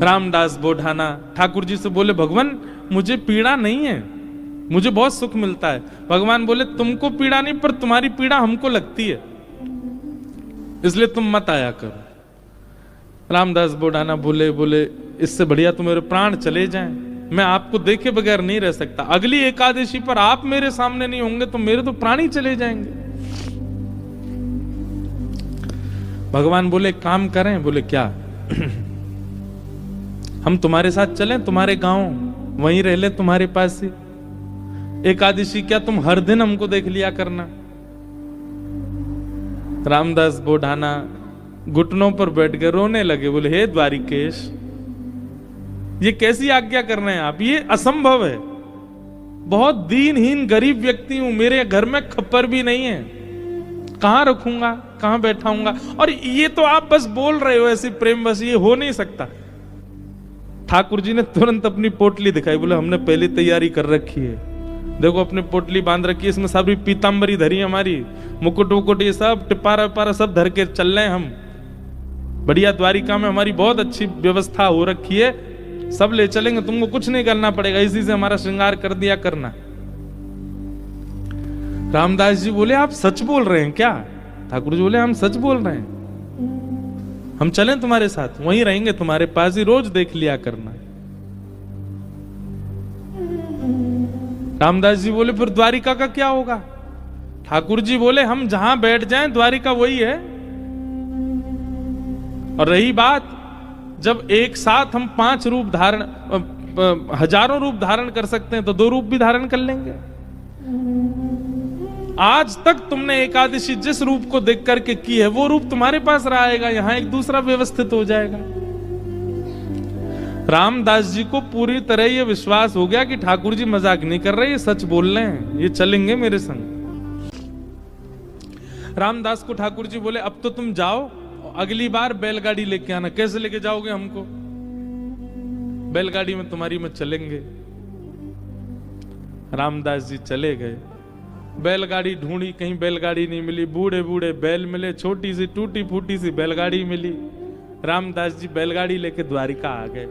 रामदास बोढ़ाना ठाकुर जी से बोले, भगवान मुझे पीड़ा नहीं है, मुझे बहुत सुख मिलता है। भगवान बोले, तुमको पीड़ा नहीं, पर तुम्हारी पीड़ा हमको लगती है, इसलिए तुम मत आया करो। रामदास बोढ़ाना बोले, इससे बढ़िया तो मेरे प्राण चले जाएं, मैं आपको देखे बगैर नहीं रह सकता। अगली एकादशी पर आप मेरे सामने नहीं होंगे तो मेरे तो प्राण ही चले जाएंगे। भगवान बोले, काम करें? बोले, क्या? हम तुम्हारे साथ चलें, तुम्हारे गांव, वहीं रह ले, तुम्हारे पास ही। एकादशी क्या तुम हर दिन हमको देख लिया करना। रामदास बोढ़ाना घुटनों पर बैठ के रोने लगे, बोले, हे द्वारिकेश, ये कैसी आज्ञा कर रहे हैं आप, ये असंभव है। बहुत दीनहीन गरीब व्यक्ति हूं, मेरे घर में खप्पर भी नहीं है, कहां रखूंगा, कहां बैठाऊंगा, और ये तो आप बस बोल रहे हो ऐसे प्रेम बस, ये हो नहीं सकता। ठाकुर जी ने तुरंत अपनी पोटली दिखाई, बोले, हमने पहले तैयारी कर रखी है, देखो अपनी पोटली बांध रखी है, इसमें सारी पीतांबरी धरी हमारी, मुकुट वुकुट ये सब टिपारा विपारा सब धर के चल रहे हैं हम। बढ़िया द्वारिका में हमारी बहुत अच्छी व्यवस्था हो रखी है, सब ले चलेंगे, तुमको कुछ नहीं करना पड़ेगा, इसी से हमारा श्रृंगार कर दिया करना। रामदास जी बोले, आप सच बोल रहे हैं क्या? ठाकुर जी बोले, हम सच बोल रहे हैं, हम चलें तुम्हारे साथ, वहीं रहेंगे तुम्हारे पास ही, रोज देख लिया करना। रामदास जी बोले, फिर द्वारिका का क्या होगा? ठाकुर जी बोले, हम जहां बैठ जाएं द्वारिका वही है। और रही बात, जब एक साथ हम 5 रूप धारण, हजारों रूप धारण कर सकते हैं, तो 2 रूप भी धारण कर लेंगे। आज तक तुमने एकादशी जिस रूप को देख करके की है, वो रूप तुम्हारे पास रहेगा, यहां एक दूसरा व्यवस्थित हो जाएगा। रामदास जी को पूरी तरह ये विश्वास हो गया कि ठाकुर जी मजाक नहीं कर रहे, ये सच बोल रहे हैं, ये चलेंगे मेरे संग। रामदास को ठाकुर जी बोले, अब तो तुम जाओ, अगली बार बैलगाड़ी लेके आना। कैसे लेके जाओगे हमको? बैलगाड़ी में तुम्हारी में चलेंगे। रामदास जी चले गए, बैलगाड़ी ढूंढी, कहीं बैलगाड़ी नहीं मिली, बूढ़े बूढ़े बैल मिले, छोटी सी टूटी फूटी सी बैलगाड़ी मिली। रामदास जी बैलगाड़ी लेके द्वारिका आ गए।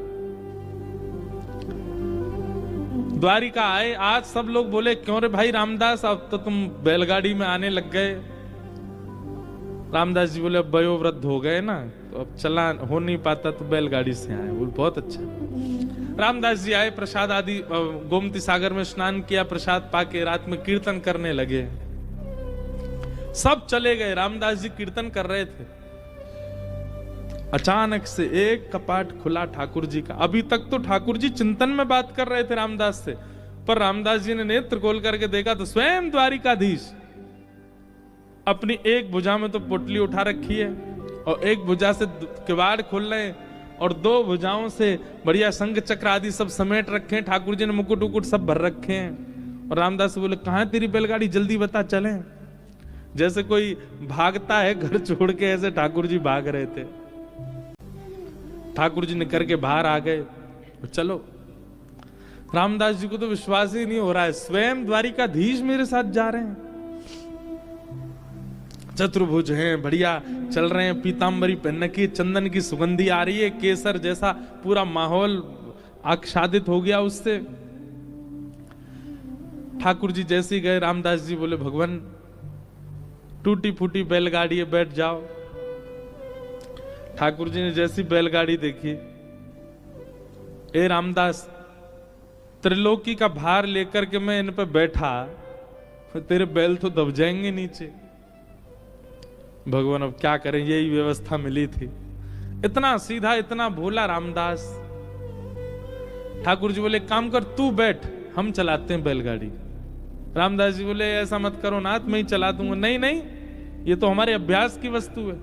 द्वारिका आए, आज सब लोग बोले, क्यों रे भाई रामदास, अब तो तुम बैलगाड़ी में आने लग गए। रामदास जी बोले, अब वयोवृद्ध हो गए ना, तो अब चला हो नहीं पाता, तो बैलगाड़ी से आए। बोले, बहुत अच्छा। रामदास जी आए, प्रसाद आदि, गोमती सागर में स्नान किया, प्रसाद पाके रात में कीर्तन करने लगे। सब चले गए, रामदास जी कीर्तन कर रहे थे। अचानक से एक कपाट खुला ठाकुर जी का। अभी तक तो ठाकुर जी चिंतन में बात कर रहे थे रामदास से, पर रामदास जी ने नेत्र खोल करके देखा तो स्वयं द्वारिकाधीश अपनी एक भुजा में तो पोटली उठा रखी है, और एक भुजा से किवाड़ खोल रहे हैं, और 2 भुजाओं से बढ़िया संग चक्र आदि सब समेट रखे हैं। ठाकुर जी ने मुकुट उकुट सब भर रखे हैं। और रामदास बोले, कहां तेरी बैलगाड़ी, जल्दी बता, चलें। जैसे कोई भागता है घर छोड़ के, ऐसे ठाकुर जी भाग रहे थे। ठाकुर जी निकल के बाहर आ गए, चलो। रामदास जी को तो विश्वास ही नहीं हो रहा है, स्वयं द्वारिकाधीश मेरे साथ जा रहे हैं। चतुर्भुज हैं, बढ़िया चल रहे हैं, पीतांबरी पहन की, चंदन की सुगंधी आ रही है, केसर जैसा पूरा माहौल आच्छादित हो गया उससे। ठाकुर जी जैसे ही गए, रामदास जी बोले, भगवान टूटी फूटी बैलगाड़ी है, बैठ जाओ। ठाकुर जी ने जैसी बैलगाड़ी देखी, ए रामदास, त्रिलोकी का भार लेकर के मैं इन पे बैठा, तेरे बैल तो दब जाएंगे नीचे। भगवान अब क्या करें, यही व्यवस्था मिली थी। इतना सीधा, इतना भोला रामदास। ठाकुर जी बोले, काम कर, तू बैठ, हम चलाते हैं बैलगाड़ी। रामदास जी बोले, ऐसा मत करो नाथ, मैं ही चला दूंगा। नहीं नहीं, ये तो हमारे अभ्यास की वस्तु है।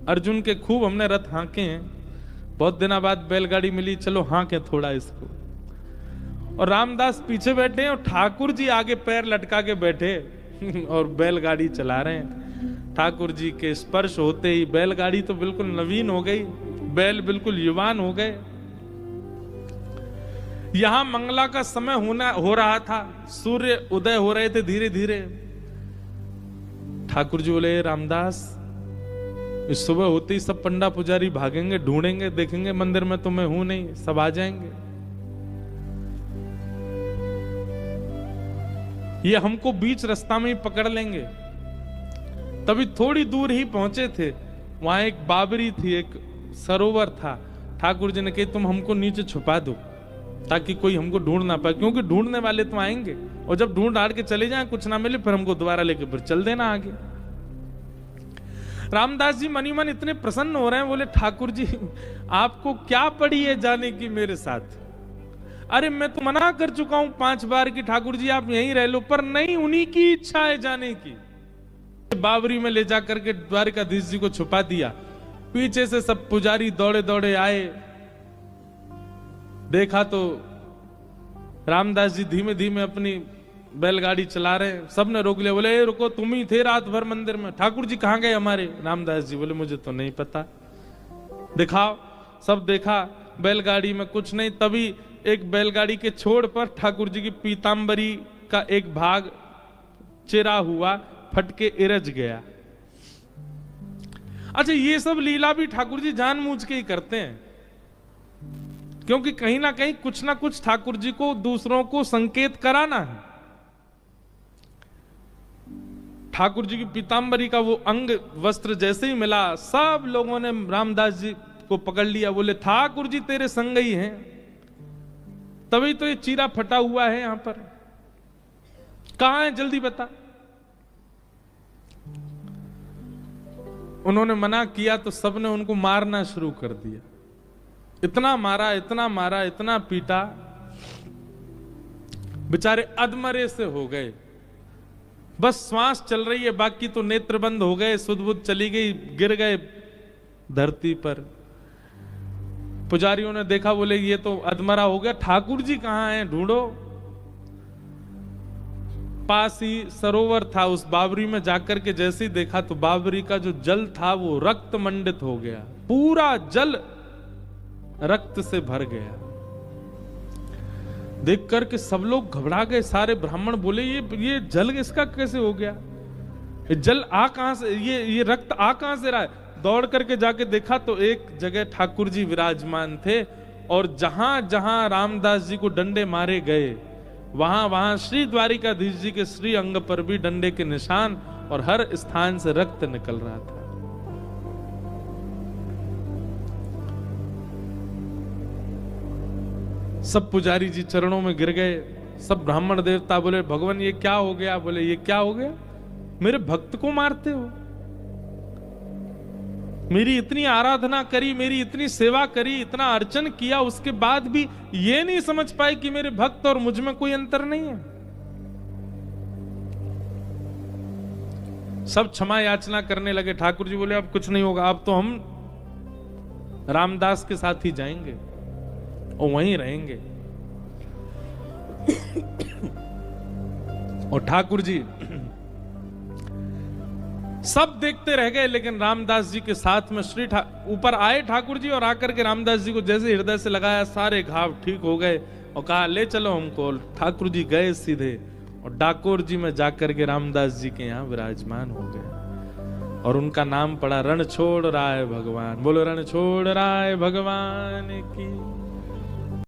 अर्जुन के खूब हमने रथ हांके हैं, बहुत दिनों बाद बैलगाड़ी मिली, चलो हांके थोड़ा इसको। और रामदास पीछे बैठे हैं और ठाकुर जी आगे पैर लटका के बैठे और बैलगाड़ी चला रहे हैं। ठाकुर जी के स्पर्श होते ही बैलगाड़ी तो बिल्कुल नवीन हो गई, बैल बिल्कुल युवान हो गए। यहां मंगला का समय हो रहा था, सूर्य उदय हो रहे थे धीरे धीरे। ठाकुर जी बोले, रामदास इस सुबह होते ही सब पंडा पुजारी भागेंगे, ढूंढेंगे, देखेंगे मंदिर में तो मैं हूं नहीं, सब आ जाएंगे। ये हमको बीच रास्ता में ही पकड़ लेंगे। तभी थोड़ी दूर ही पहुंचे थे, वहां एक बाबरी थी, एक सरोवर था। ठाकुर जी ने कही तुम हमको नीचे छुपा दो ताकि कोई हमको ढूंढ ना पाए, क्योंकि ढूंढने वाले तो आएंगे और जब ढूंढ ढाड़ के चले जाएं कुछ ना मिले फिर हमको दोबारा लेके फिर चल देना आगे। रामदास जी मनी मन इतने प्रसन्न हो रहे हैं, बोले ठाकुर जी आपको क्या पड़ी है जाने की मेरे साथ? अरे मैं तो मना कर चुका हूं 5 बार कि ठाकुर जी आप यहीं रह लो, पर नहीं, उन्हीं की इच्छा है जाने की। बावरी में ले जाकर के द्वारिकाधीश जी को छुपा दिया। पीछे से सब पुजारी दौड़े दौड़े आए, देखा तो रामदास जी धीमे धीमे अपनी बैलगाड़ी चला रहे हैं। सबने रोक लिया, बोले रुको, तुम ही थे रात भर मंदिर में, ठाकुर जी कहां गए हमारे? रामदास जी बोले मुझे तो नहीं पता, दिखाओ। सब देखा, बैलगाड़ी में कुछ नहीं। तभी एक बैलगाड़ी के छोड़ पर ठाकुर जी की पीतांबरी का एक भाग चिरा हुआ फटके इरज गया। अच्छा, ये सब लीला भी ठाकुर जी जानबूझ के ही करते हैं, क्योंकि कहीं ना कहीं कुछ ना कुछ ठाकुर जी को दूसरों को संकेत कराना है। ठाकुर जी की पीतांबरी का वो अंग वस्त्र जैसे ही मिला, सब लोगों ने रामदास जी को पकड़ लिया, बोले ठाकुर जी तेरे संग ही हैं, तभी तो ये चीरा फटा हुआ है यहां पर, कहां है जल्दी बता। उन्होंने मना किया तो सबने उनको मारना शुरू कर दिया। इतना मारा, इतना मारा, इतना पीटा, बेचारे अधमरे से हो गए। बस श्वास चल रही है, बाकी तो नेत्र बंद हो गए, सुध बुध चली गई, गिर गए धरती पर। पुजारियों ने देखा, बोले ये तो अधमरा हो गया, ठाकुर जी कहां हैं, ढूंढो। पास ही सरोवर था, उस बावरी में जाकर के जैसे ही देखा तो बावरी का जो जल था वो रक्त मंडित हो गया, पूरा जल रक्त से भर गया। देख करके सब लोग घबरा गए, सारे ब्राह्मण बोले ये जल इसका कैसे हो गया, ये जल आ कहां से, ये रक्त आ कहां से रहा है। दौड़ करके जाके देखा तो एक जगह ठाकुर जी विराजमान थे, और जहां जहां रामदास जी को डंडे मारे गए वहां वहां श्री द्वारिकाधीश जी के श्री अंग पर भी डंडे के निशान, और हर स्थान से रक्त निकल रहा था। सब पुजारी जी चरणों में गिर गए, सब ब्राह्मण देवता बोले भगवान ये क्या हो गया? बोले ये क्या हो गया, मेरे भक्त को मारते हो, मेरी इतनी आराधना करी, मेरी इतनी सेवा करी, इतना अर्चन किया, उसके बाद भी ये नहीं समझ पाए कि मेरे भक्त और मुझ में कोई अंतर नहीं है। सब क्षमा याचना करने लगे। ठाकुर जी बोले अब कुछ नहीं होगा, अब तो हम रामदास के साथ ही जाएंगे और वहीं रहेंगे। और ठाकुर जी सब देखते रह गए, लेकिन रामदास जी के साथ में ऊपर आए ठाकुर जी, और आकर के रामदास जी को जैसे हृदय से लगाया, सारे घाव ठीक हो गए और कहा ले चलो हमको। ठाकुर जी गए सीधे और डाकोर जी में जाकर के रामदास जी के यहाँ विराजमान हो गए, और उनका नाम पड़ा रण छोड़ राय भगवान। बोलो रण छोड़ राय भगवान की।